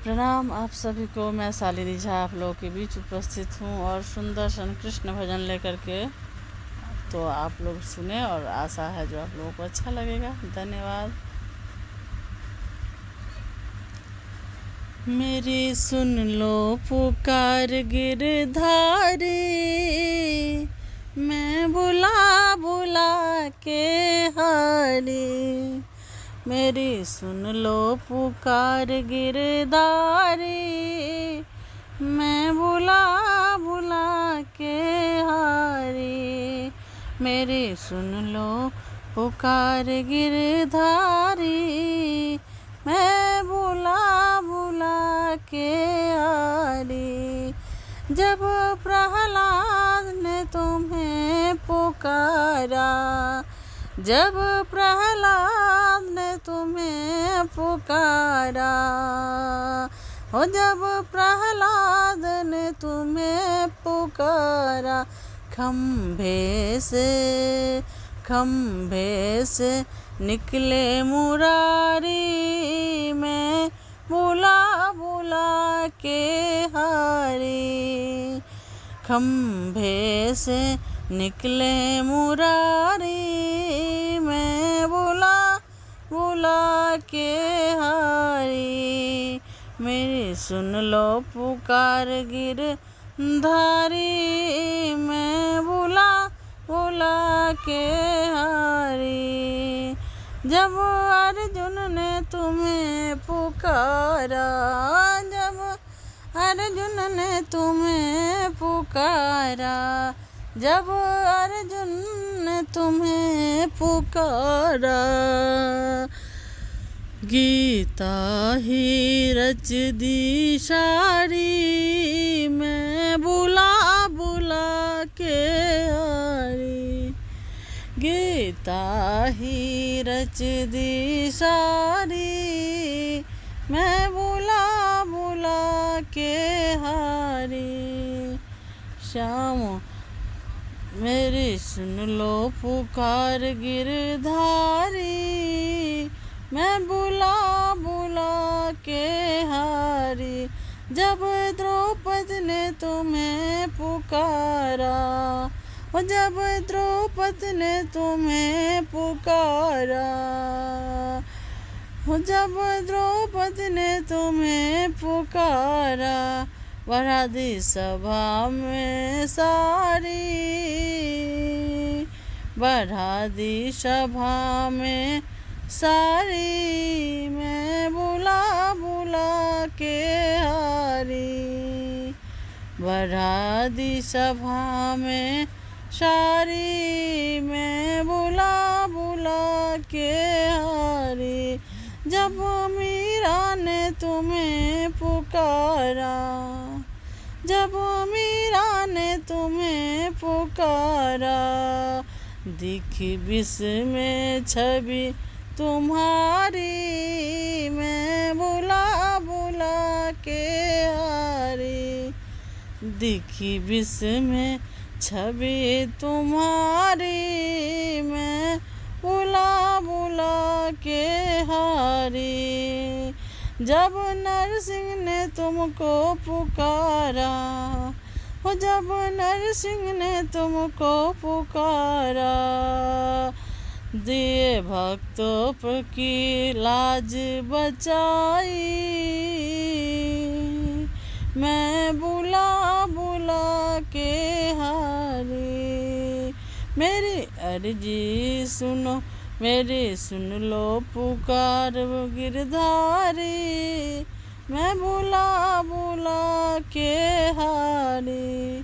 प्रणाम आप सभी को। मैं शालिनी झा आप लोगों के बीच उपस्थित हूँ और सुंदर सन कृष्ण भजन लेकर के। तो आप लोग सुने और आशा है जो आप लोगों को अच्छा लगेगा। धन्यवाद। मेरी सुन लो पुकार गिरधारी, मैं बुला बुला के हारी। मेरी सुन लो पुकार गिरधारी, मैं बुला बुला के हारी। मेरी सुन लो पुकार गिरधारी, मैं बुला बुला के हारी। जब प्रहलाद ने तुम्हें पुकारा, जब प्रहलाद ने तुम्हें पुकारा, हो जब प्रहलाद ने तुम्हें पुकारा, खंभे से निकले मुरारी, मैं बुला बुला के हारी। खंभे से निकले मुरारी, मैं बुला बुला के हारी। मेरी सुन लो पुकार गिरधारी, मैं बुला बुला के हारी। जब अर्जुन ने तुम्हें पुकारा, जब अर्जुन ने तुम्हें पुकारा, जब अर्जुन ने तुम्हें पुकारा, गीता ही रच दी सारी, मैं बुला बुला के हारी। गीता ही रच दी सारी, मैं बुला बुला के हारी। श्याम मेरी सुन लो पुकार गिरधारी, मैं बुला बुला के हारी। जब द्रौपदी ने तुम्हें पुकारा, जब द्रौपदी ने तुम्हें पुकारा, जब द्रौपदी ने तुम्हें पुकारा, बढ़ा दी सभा में सारी, बढ़ा दी सभा में सारी, मैं बुला बुला के हारी। बढ़ा दी सभा में सारी, मैं बुला बुला के हारी। जब मीरा ने तुम्हें पुकारा, जब मीरा ने तुम्हें पुकारा, दिखी विस्मय छवि तुम्हारी, मैं बुला बुला के हारी। दिखी विस्मय छवि तुम्हारी, मैं बुला बुला के हारी। जब नरसिंह ने तुमको पुकारा, हो जब नरसिंह ने तुमको पुकारा, दिए भक्तों की लाज बचाई, मैं बुला बुला के हारी। मेरी अर्जी सुनो, मेरी सुन लो पुकार गिरधारी, मैं बुला बुला के हारी।